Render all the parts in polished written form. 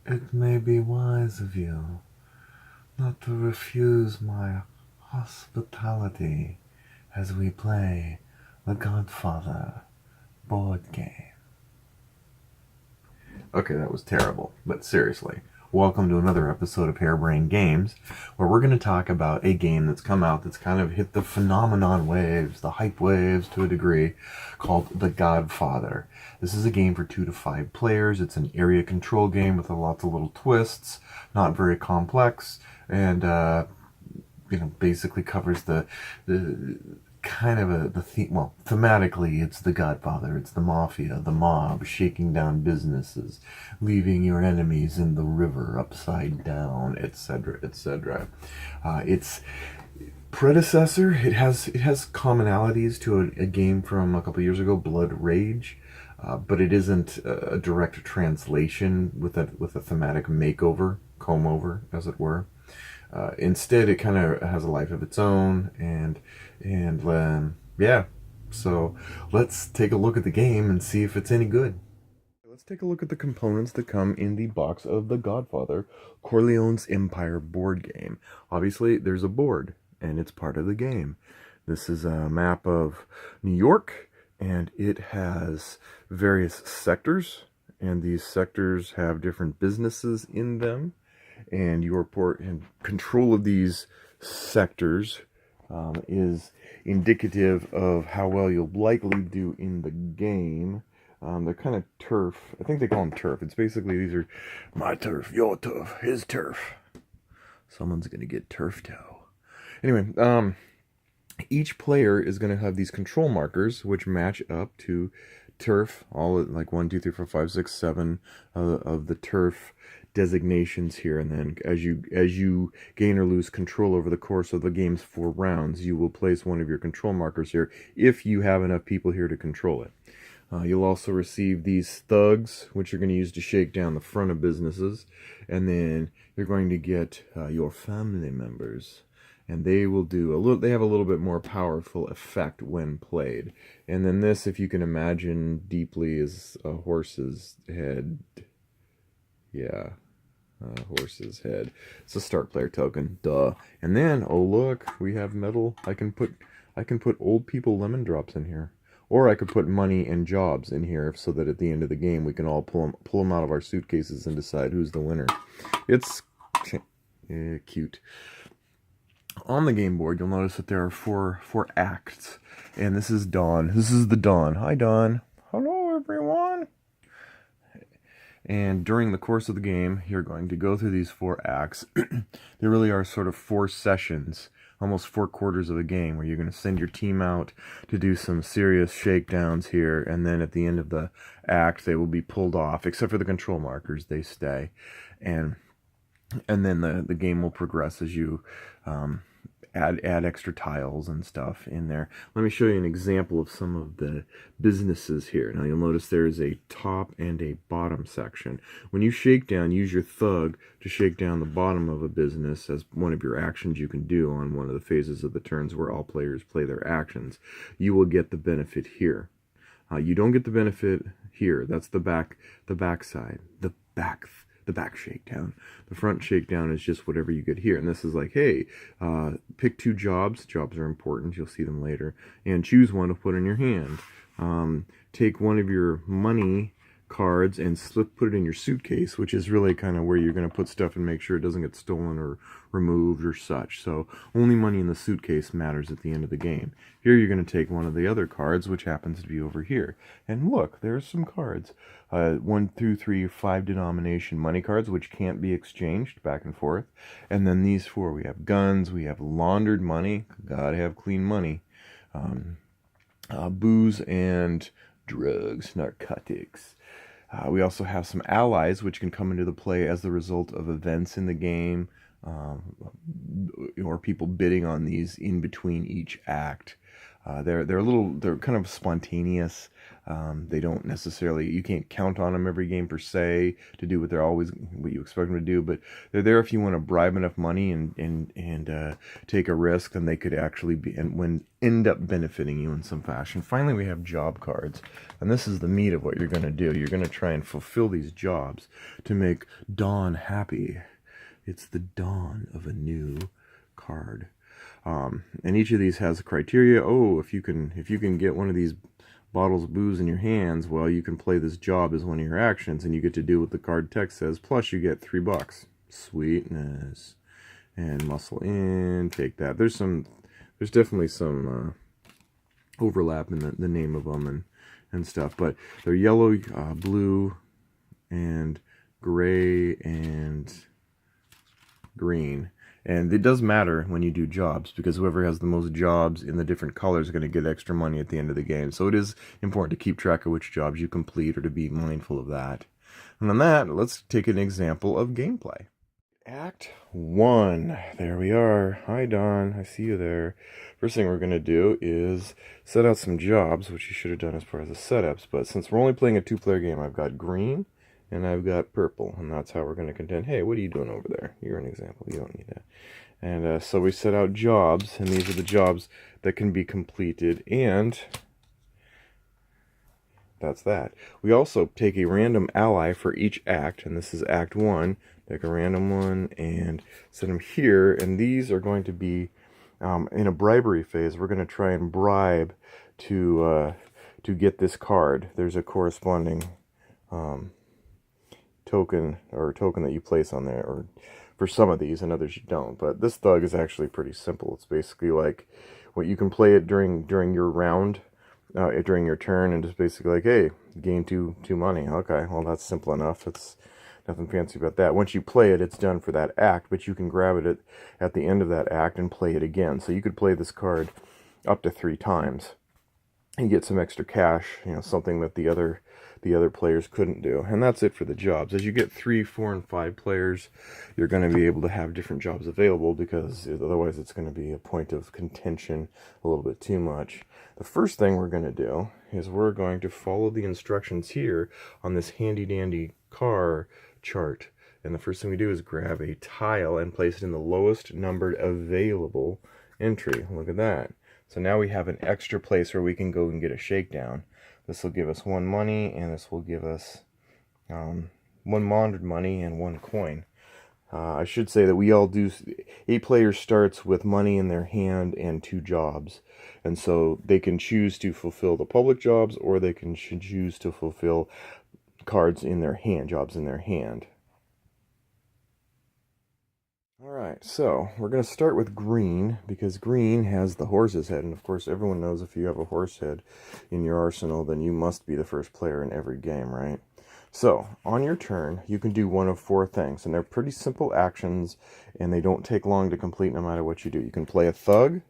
It may be wise of you not to refuse my hospitality as we play the Godfather board game. Okay, that was terrible, but seriously. Welcome to another episode of Harebrained Games, where we're going to talk about a game that's come out that's kind of hit the phenomenon waves, the hype waves to a degree, called The Godfather. This is a game for 2 to 5 players. It's an area control game with lots of little twists, not very complex, and basically covers the kind of the theme. Well, thematically, it's the Godfather, it's the mafia, the mob shaking down businesses, leaving your enemies in the river upside down, etc., etc. Its predecessor, it has commonalities to a game from a couple years ago, Blood Rage. But it isn't a direct translation with a thematic makeover, comb over, as it were. Instead, it kind of has a life of its own, and yeah. So let's take a look at the game and see if it's any good. Let's take a look at the components that come in the box of The Godfather Corleone's Empire board game. Obviously, there's a board, and it's part of the game. This is a map of New York, and it has various sectors, and these sectors have different businesses in them, and your port and control of these sectors is indicative of how well you'll likely do in the game. They're kind of turf. I think they call them turf. It's basically, these are my turf, your turf, his turf. Someone's gonna get turf toe. Anyway, each player is going to have these control markers which match up to turf, all like 1, 2, 3, 4, 5, 6, 7 of the turf designations here. And then as you gain or lose control over the course of the game's 4 rounds, you will place one of your control markers here if you have enough people here to control it. You'll also receive these thugs, which you're going to use to shake down the front of businesses. And then you're going to get your family members. And they will do a little, they have a little bit more powerful effect when played. And then this, if you can imagine deeply, is a horse's head. Yeah, horse's head. It's a start player token, duh. And then, oh look, we have metal. I can put old people lemon drops in here. Or I could put money and jobs in here so that at the end of the game we can all pull them out of our suitcases and decide who's the winner. It's cute. On the game board, you'll notice that there are four acts, and this is Dawn. This is the Dawn. Hi, Dawn. Hello, everyone. And during the course of the game, you're going to go through these 4 acts. There really are sort of 4 sessions, almost 4 quarters of a game, where you're going to send your team out to do some serious shakedowns here, and then at the end of the act, they will be pulled off, except for the control markers, they stay. And then the game will progress as you add extra tiles and stuff in there. Let me show you an example of some of the businesses here. Now you'll notice there is a top and a bottom section. When you shake down, use your thug to shake down the bottom of a business as one of your actions you can do on one of the phases of the turns where all players play their actions. You will get the benefit here. You don't get the benefit here. That's the back side. The back shakedown. The front shakedown is just whatever you get here. And this is like, hey, pick 2 jobs. Jobs are important. You'll see them later. And choose one to put in your hand. Take one of your money cards and put it in your suitcase, which is really kind of where you're going to put stuff and make sure it doesn't get stolen or removed or such. So only money in the suitcase matters at the end of the game. Here you're going to take one of the other cards, which happens to be over here. And look, there's some cards. 1, 2, 3, 5 denomination money cards, which can't be exchanged back and forth. And then these 4, we have guns, we have laundered money, gotta have clean money, booze and drugs, narcotics. We also have some allies which can come into the play as the result of events in the game, or people bidding on these in between each act. They're kind of spontaneous. They don't necessarily, you can't count on them every game per se to do what you expect them to do, but they're there if you want to bribe enough money and take a risk, then they could actually end up benefiting you in some fashion. Finally, we have job cards, and this is the meat of what you're going to do. You're going to try and fulfill these jobs to make Dawn happy. It's the dawn of a new card. And each of these has a criteria. Oh, if you can get one of these bottles of booze in your hands, well, you can play this job as one of your actions, and you get to do what the card text says. Plus, you get $3. Sweetness. And muscle in. Take that. There's definitely some overlap in the name of them and stuff, but they're yellow, blue, and gray and green. And it does matter when you do jobs, because whoever has the most jobs in the different colors is going to get extra money at the end of the game. So it is important to keep track of which jobs you complete, or to be mindful of that. And on that, let's take an example of gameplay. Act 1. There we are. Hi, Don. I see you there. First thing we're going to do is set out some jobs, which you should have done as part of the setups. But since we're only playing a 2-player game, I've got green and I've got purple, and that's how we're going to contend. Hey, what are you doing over there? You're an example. You don't need that. And so we set out jobs, and these are the jobs that can be completed, and that's that. We also take a random ally for each act, and this is Act 1. Take a random one and set them here, and these are going to be in a bribery phase. We're going to try and bribe to get this card. There's a corresponding token that you place on there, or for some of these, and others you don't. But this thug is actually pretty simple. It's basically like what you can play it during your round, during your turn, and just basically like, hey, gain two money. Okay, well, that's simple enough. It's nothing fancy about that. Once you play it, it's done for that act, but you can grab it at the end of that act and play it again. So you could play this card up to 3 times and get some extra cash, something that the other players couldn't do. And that's it for the jobs. As you get 3, 4, and 5 players, you're going to be able to have different jobs available, because otherwise it's going to be a point of contention a little bit too much. The first thing we're going to do is we're going to follow the instructions here on this handy dandy car chart. And the first thing we do is grab a tile and place it in the lowest numbered available entry. Look at that. So now we have an extra place where we can go and get a shakedown. This will give us 1 money, and this will give us 1 mondered money and 1 coin. I should say that we all do. 8 players starts with money in their hand and 2 jobs, and so they can choose to fulfill the public jobs, or they can choose to fulfill cards in their hand, jobs in their hand. Alright, so we're going to start with green, because green has the horse's head, and of course everyone knows if you have a horse head in your arsenal, then you must be the first player in every game, right? So, on your turn, you can do one of 4 things, and they're pretty simple actions, and they don't take long to complete no matter what you do. You can play a thug.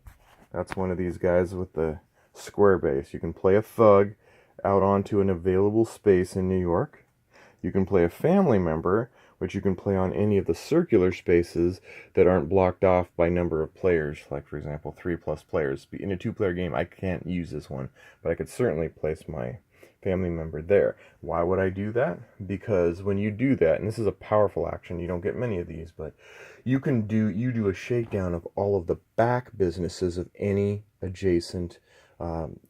That's one of these guys with the square base. You can play a thug out onto an available space in New York. You can play a family member, which you can play on any of the circular spaces that aren't blocked off by number of players. Like, for example, 3+ players. In a 2-player game, I can't use this one, but I could certainly place my family member there. Why would I do that? Because when you do that, and this is a powerful action, you don't get many of these, but you do a shakedown of all of the back businesses of any adjacent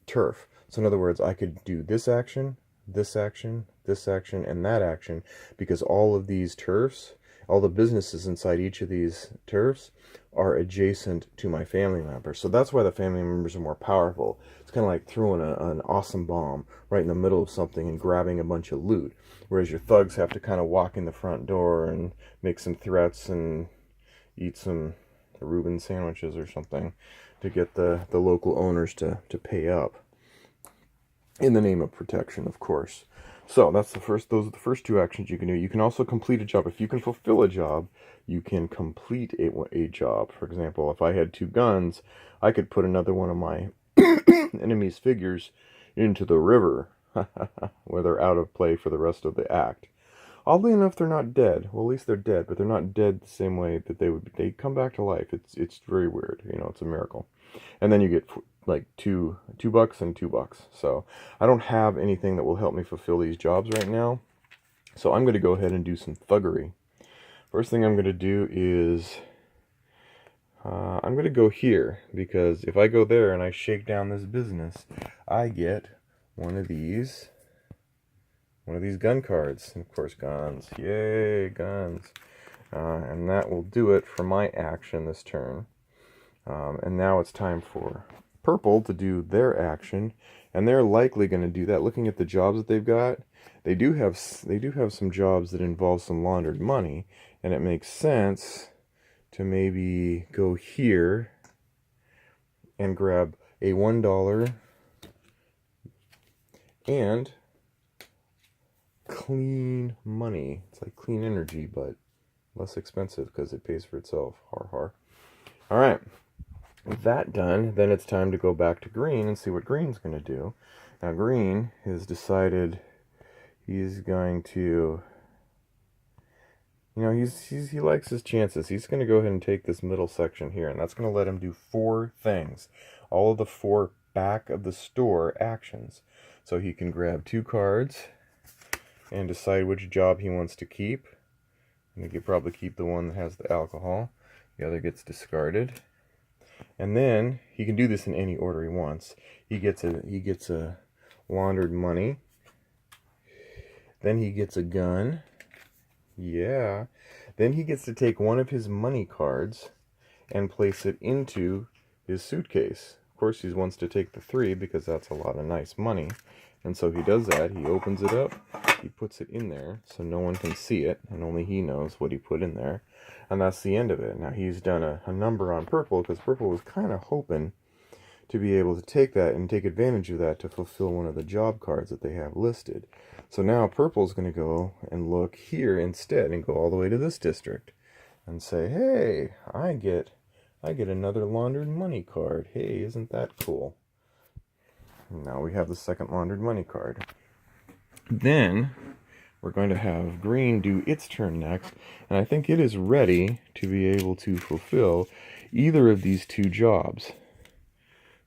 turf. So in other words, I could do this action, this action, this action, and that action, because all of these turfs, all the businesses inside each of these turfs are adjacent to my family member. So that's why the family members are more powerful. It's kind of like throwing an awesome bomb right in the middle of something and grabbing a bunch of loot, whereas your thugs have to kind of walk in the front door and make some threats and eat some Reuben sandwiches or something to get the local owners to pay up, in the name of protection, of course. So those are the first 2 actions you can do. You can also complete a job. If you can fulfill a job, you can complete a job. For example, if I had 2 guns, I could put another one of my enemy's figures into the river, where they're out of play for the rest of the act. Oddly enough, they're not dead. Well, at least they're dead, but they're not dead the same way that they come back to life. It's very weird. It's a miracle. And then you get like $2 and $2. So I don't have anything that will help me fulfill these jobs right now. So I'm going to go ahead and do some thuggery. First thing I'm going to do is I'm going to go here, because if I go there and I shake down this business, I get one of these gun cards. And of course, guns. Yay, guns. And that will do it for my action this turn. And now it's time for purple to do their action, and they're likely going to do that. Looking at the jobs that they've got, they do have some jobs that involve some laundered money, and it makes sense to maybe go here and grab a $1 and clean money. It's like clean energy, but less expensive because it pays for itself. Har har. All right. With that done, then it's time to go back to green and see what green's going to do. Now green has decided he's going to, he likes his chances. He's going to go ahead and take this middle section here, and that's going to let him do 4 things. All of the 4 back of the store actions. So he can grab 2 cards and decide which job he wants to keep. And he could probably keep the one that has the alcohol. The other gets discarded. And then he can do this in any order he wants. He gets a laundered money. Then he gets a gun. Yeah. Then he gets to take one of his money cards and place it into his suitcase. Of course, he wants to take the 3 because that's a lot of nice money. And so he does that. He opens it up. He puts it in there so no one can see it, and only he knows what he put in there. And that's the end of it. Now he's done a number on purple, because purple was kind of hoping to be able to take that and take advantage of that to fulfill one of the job cards that they have listed. So now purple's going to go and look here instead and go all the way to this district and say, hey, I get another laundered money card. Hey, isn't that cool? And now we have the second laundered money card. Then we're going to have green do its turn next, and I think it is ready to be able to fulfill either of these 2 jobs.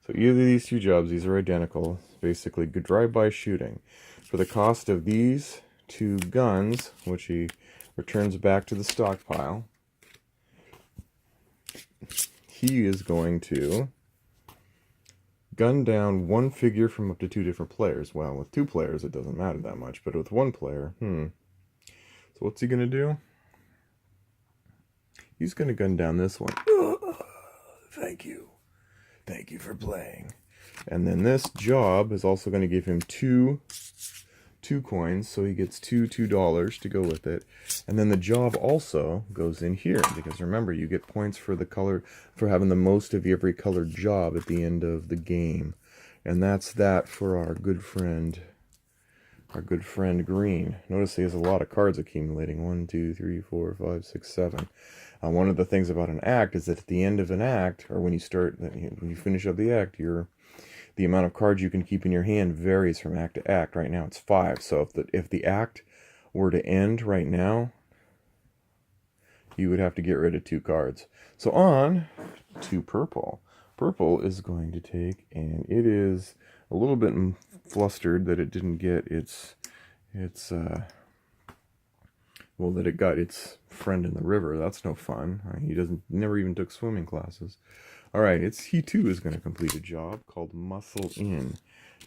So either of these 2 jobs, these are identical, basically drive-by shooting. For the cost of these 2 guns, which he returns back to the stockpile, he is going to gun down 1 figure from up to 2 different players. Well, with 2 players, it doesn't matter that much, but with 1 player, So what's he going to do? He's going to gun down this one. Thank you. Thank you for playing. And then this job is also going to give him two coins, so he gets $2 to go with it. And then the job also goes in here, because remember, you get points for the color, for having the most of every colored job at the end of the game. And that's that for our good friend green. Notice he has a lot of cards accumulating. 1, 2, 3, 4, 5, 6, 7. One of the things about an act is that at the end of an act, or when you finish up the act, the amount of cards you can keep in your hand varies from act to act. Right now it's 5. So if the act were to end right now, you would have to get rid of 2 cards. So on to purple. Purple is going to take, and it is a little bit flustered that it didn't get that it got its friend in the river. That's no fun. He never even took swimming classes. All right, he too is going to complete a job called Muscle In.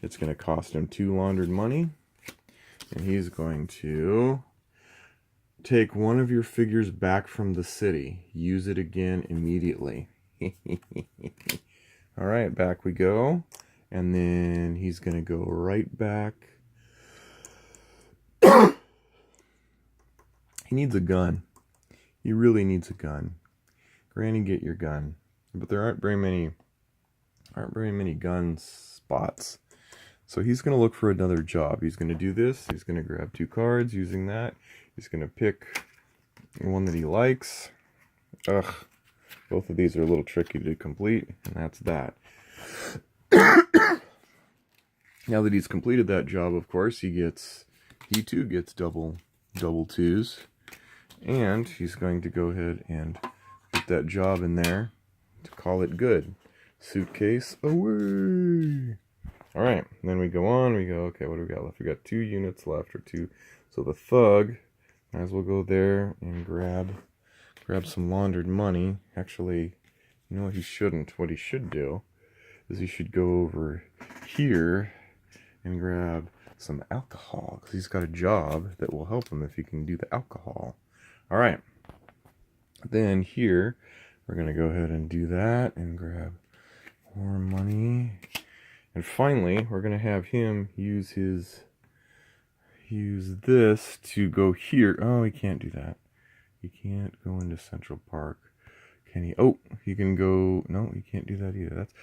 It's going to cost him 2 laundered money, and he's going to take one of your figures back from the city. Use it again immediately. All right, back we go, and then he's going to go right back. He needs a gun. He really needs a gun. Granny, get your gun. But there aren't very many gun spots. So he's going to look for another job. He's going to do this. He's going to grab 2 cards using that. He's going to pick one that he likes. Ugh. Both of these are a little tricky to complete, and that's that. Now that he's completed that job, of course, he too gets double 2s. And he's going to go ahead and put that job in there to call it good. Suitcase away. All right, and then we go on. We go, okay, what do we got left? We got 2 units left, or 2. So the thug, might as well go there and grab some laundered money. Actually, you know what he shouldn't? What he should do is he should go over here and grab some alcohol, because he's got a job that will help him if he can do the alcohol. All right. Then here, we're going to go ahead and do that and grab more money. And finally, we're going to have him use this to go here. Oh, he can't do that. He can't go into Central Park. Can he? Oh, he can go. No, he can't do that either. That's,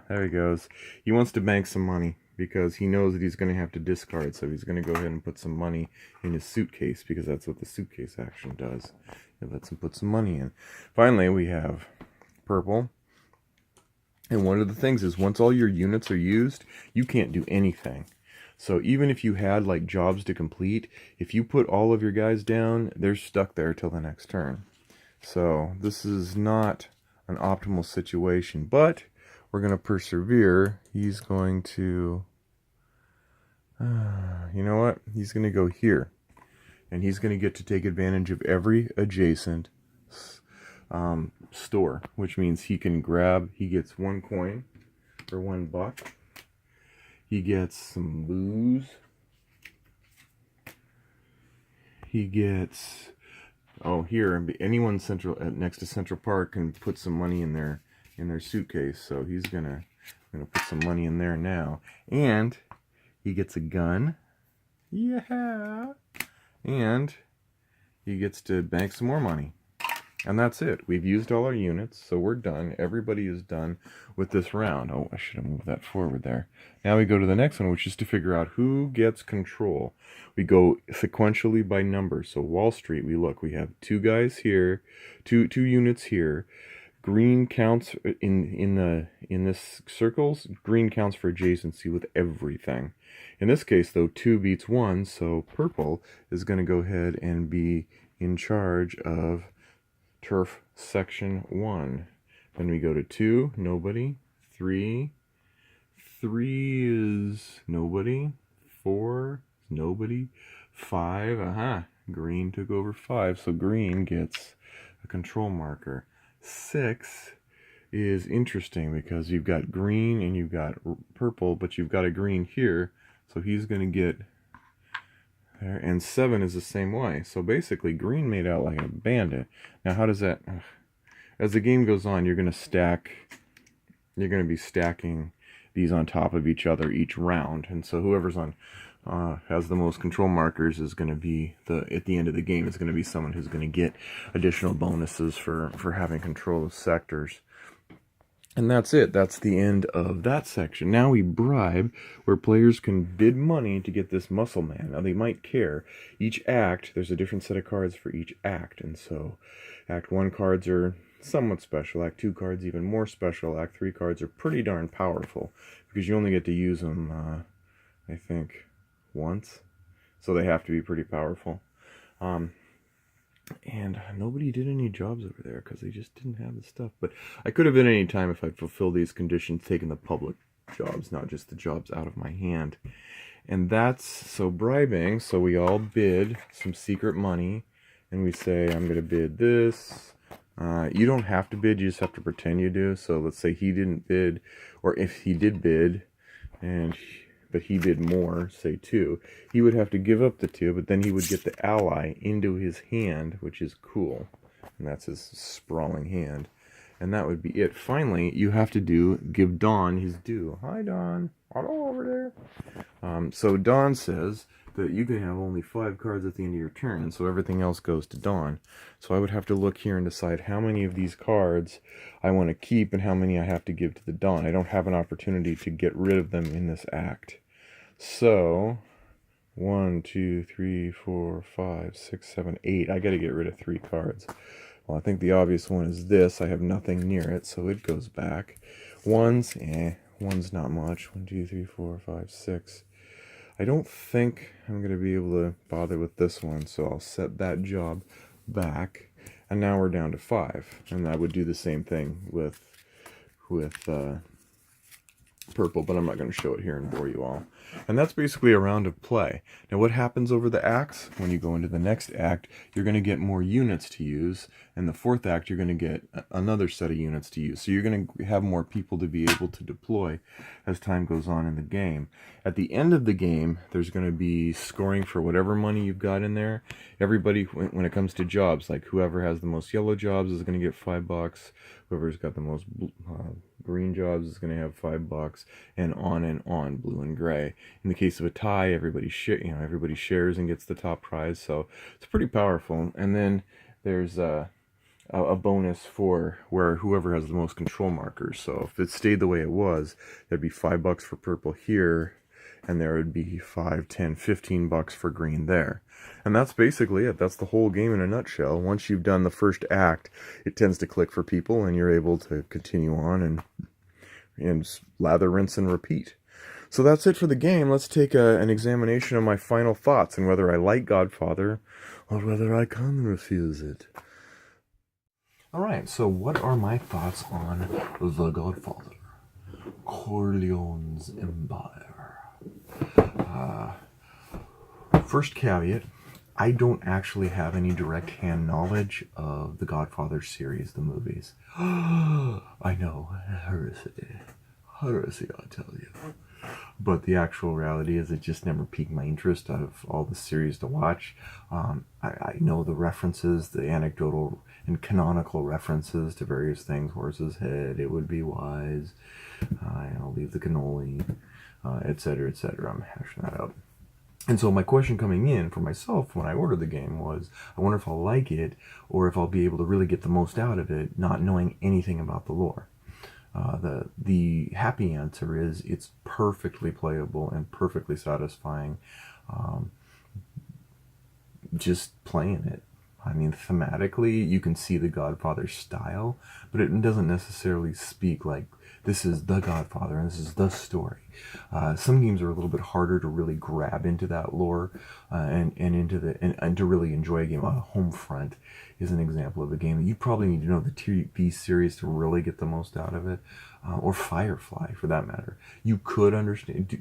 there he goes. He wants to bank some money because he knows that he's going to have to discard. So he's going to go ahead and put some money in his suitcase, because that's what the suitcase action does. It lets him put some money in. Finally, we have purple. And one of the things is, once all your units are used, you can't do anything. So even if you had like jobs to complete, if you put all of your guys down, they're stuck there till the next turn. So this is not an optimal situation, but we're going to persevere. He's going to, you know what? He's going to go here. And he's going to get to take advantage of every adjacent store, which means he gets 1 coin for $1. He gets some booze. He gets, here, anyone next to Central Park can put some money in their suitcase. So he's gonna put some money in there now, and he gets a gun. Yeah. And he gets to bank some more money. And that's it. We've used all our units, so we're done. Everybody is done with this round. Oh, I should have moved that forward there. Now we go to the next one, which is to figure out who gets control. We go sequentially by number. So Wall Street, we have 2 guys here, two units here. Green counts in this circles. Green counts for adjacency with everything. In this case, though, 2 beats 1, so purple is going to go ahead and be in charge of turf section 1. Then we go to 2, nobody. 3 is nobody. 4, nobody. 5, green took over 5, so green gets a control marker. 6 is interesting because you've got green and you've got purple, but you've got a green here, so he's going to get there. And 7 is the same way. So basically, green made out like a bandit. Now, how does that? As the game goes on, you're going to be stacking these on top of each other each round, and so whoever's has the most control markers is going to be at the end of the game is going to be someone who's going to get additional bonuses for having control of sectors. And that's it. That's the end of that section. Now we bribe, where players can bid money to get this muscle man. Now they might care. Each act, there's a different set of cards for each act, and so Act 1 cards are somewhat special. Act 2 cards even more special. Act 3 cards are pretty darn powerful, because you only get to use them, I think, once, so they have to be pretty powerful. And nobody did any jobs over there because they just didn't have the stuff. But I could have been any time if I'd fulfilled these conditions, taken the public jobs, not just the jobs out of my hand. And that's so bribing. So we all bid some secret money, and we say, I'm going to bid this. You don't have to bid, you just have to pretend you do. So let's say he didn't bid, or if he did bid, but he bid more, say 2, he would have to give up the 2, but then he would get the ally into his hand, which is cool. And that's his sprawling hand. And that would be it. Finally, you have to give Don his due. Hi, Don. Hello over there. So Don says that you can have only 5 cards at the end of your turn, and so everything else goes to Don. So I would have to look here and decide how many of these cards I want to keep and how many I have to give to the Don. I don't have an opportunity to get rid of them in this act. So 1, 2, 3, 4, 5, 6, 7, 8. I got to get rid of 3 cards. Well, I think the obvious one is this. I have nothing near it, so it goes back. One's not much. 1, 2, 3, 4, 5, 6. I don't think I'm going to be able to bother with this one, so I'll set that job back. And now we're down to 5. And I would do the same thing with with purple, but I'm not going to show it here and bore you all. And that's basically a round of play. Now what happens over the acts? When you go into the next act, you're going to get more units to use. In the fourth act, you're going to get another set of units to use. So you're going to have more people to be able to deploy as time goes on in the game. At the end of the game, there's going to be scoring for whatever money you've got in there. Everybody, when it comes to jobs, like whoever has the most yellow jobs is going to get $5. Whoever's got the most green jobs is going to have $5, and on, blue and gray. In the case of a tie, everybody shares and gets the top prize. So it's pretty powerful. And then there's a bonus for where whoever has the most control markers. So if it stayed the way it was, there'd be $5 for purple here, and there would be $5, $10, $15 for green there. And that's basically it. That's the whole game in a nutshell. Once you've done the first act, it tends to click for people, and you're able to continue on and lather, rinse, and repeat. So that's it for the game. Let's take an examination of my final thoughts and whether I like Godfather or whether I can refuse it. Alright, so what are my thoughts on The Godfather? Corleone's Empire. First caveat, I don't actually have any direct hand knowledge of the Godfather series, the movies. I know, heresy, I tell you. But the actual reality is it just never piqued my interest out of all the series to watch. I know the references, the anecdotal and canonical references to various things. Horse's head, it would be wise, I'll leave the cannoli, etc., etc. I'm hashing that out. And so my question coming in for myself when I ordered the game was, I wonder if I'll like it or if I'll be able to really get the most out of it, not knowing anything about the lore. The happy answer is it's perfectly playable and perfectly satisfying just playing it. I mean, thematically, you can see the Godfather style, but it doesn't necessarily speak like this is the Godfather and this is the story. Some games are a little bit harder to really grab into that lore and to really enjoy a game. Homefront is an example of a game that you probably need to know the TV series to really get the most out of it, or Firefly for that matter. You could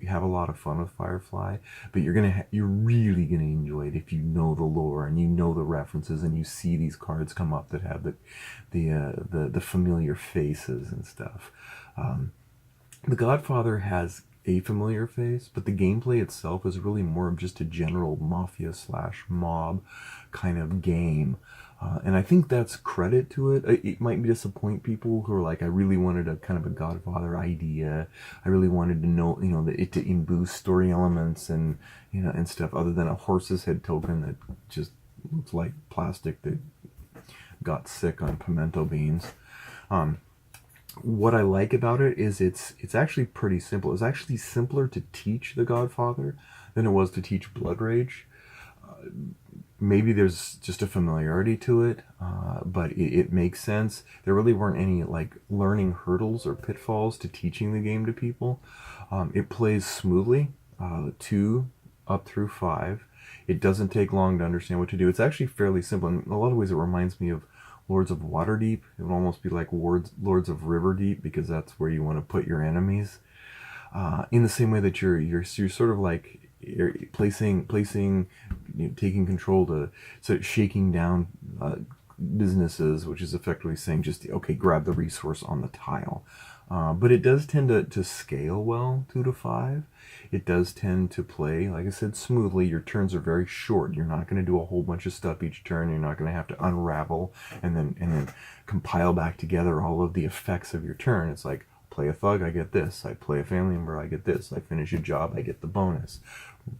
have a lot of fun with Firefly, but you're really gonna enjoy it if you know the lore and you know the references and you see these cards come up that have the familiar faces and stuff. The Godfather has a familiar face, but the gameplay itself is really more of just a general mafia / mob kind of game. And I think that's credit to it. It might disappoint people who are like, I really wanted a kind of a Godfather idea. I really wanted to know, it to imbue story elements and, and stuff other than a horse's head token that just looks like plastic that got sick on pimento beans. What I like about it is it's actually pretty simple. It's actually simpler to teach The Godfather than it was to teach Blood Rage. Maybe there's just a familiarity to it, but it makes sense. There really weren't any learning hurdles or pitfalls to teaching the game to people. It plays smoothly, 2 up through 5. It doesn't take long to understand what to do. It's actually fairly simple. In a lot of ways, it reminds me of Lords of Waterdeep. It would almost be like Lords of Riverdeep, because that's where you want to put your enemies. In the same way that you're sort of like placing, taking control to shaking down businesses, which is effectively saying just, okay, grab the resource on the tile. But it does tend to scale well, 2 to 5. It does tend to play, like I said, smoothly. Your turns are very short. You're not going to do a whole bunch of stuff each turn. You're not going to have to unravel and then compile back together all of the effects of your turn. It's like, play a thug, I get this. I play a family member, I get this. I finish a job, I get the bonus.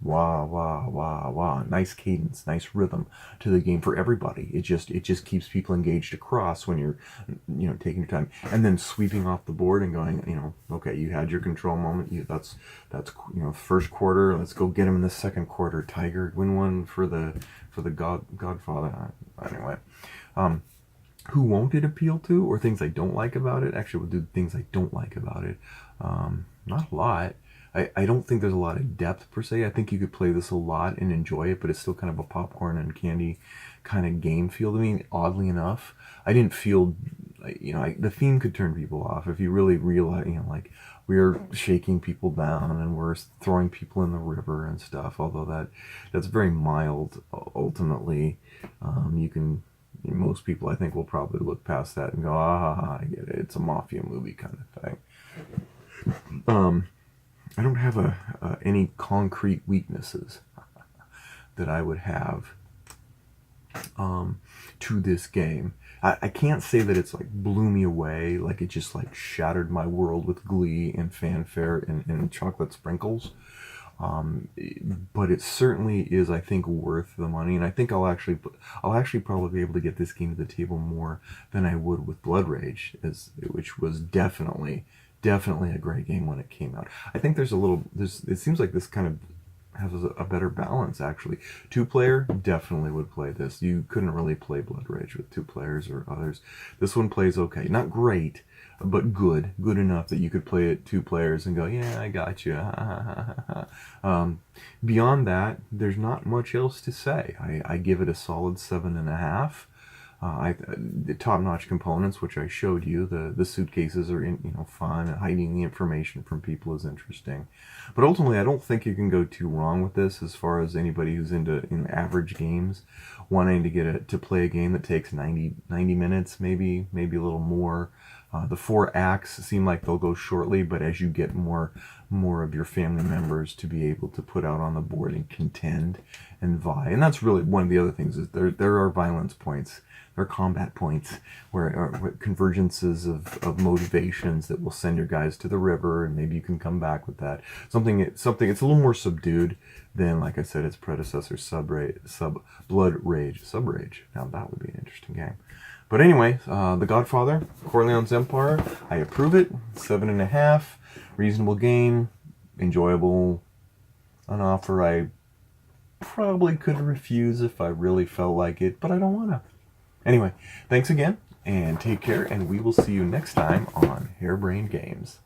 Wah, wah, wah, wah. Nice cadence, nice rhythm to the game for everybody. It just keeps people engaged across when you're, taking your time. And then sweeping off the board and going, okay, you had your control moment. That's first quarter. Let's go get him in the second quarter. Tiger, win one for the Godfather. Anyway. Who won't it appeal to, or things I don't like about it? Actually, we'll do things I don't like about it. Not a lot. I don't think there's a lot of depth, per se. I think you could play this a lot and enjoy it, but it's still kind of a popcorn and candy kind of game feel to me, oddly enough. I didn't feel the theme could turn people off if you really realize, like we're shaking people down and we're throwing people in the river and stuff. Although that's very mild. Ultimately, most people, I think, will probably look past that and go, I get it. It's a mafia movie kind of thing. I don't have any concrete weaknesses that I would have to this game. I can't say that it's like blew me away, like it just like shattered my world with glee and fanfare and chocolate sprinkles. But it certainly is, I think, worth the money, and I think I'll actually probably be able to get this game to the table more than I would with Blood Rage, which was definitely a great game when it came out. I think it seems like this kind of has a better balance, actually. 2-player, definitely would play this. You couldn't really play Blood Rage with 2 players or others. This one plays okay. Not great, but good enough that you could play it 2 players and go, yeah, I got you. Beyond that, there's not much else to say. I give it a solid 7.5. The top-notch components, which I showed you, the suitcases are fun, and hiding the information from people is interesting. But ultimately, I don't think you can go too wrong with this as far as anybody who's into average games wanting to play a game that takes 90 minutes, maybe a little more. The 4 acts seem like they'll go shortly, but as you get more of your family members to be able to put out on the board and contend and vie, and that's really one of the other things, is there are violence points. There are combat points where convergences of motivations that will send your guys to the river, and maybe you can come back with that. Something it's a little more subdued than, like I said, its predecessor, Blood Rage. Subrage. Now that would be an interesting game. But anyway, The Godfather, Corleone's Empire, I approve it. 7.5. Reasonable game, enjoyable. An offer I probably could refuse if I really felt like it, but I don't want to. Anyway, thanks again, and take care, and we will see you next time on Harebrained Games.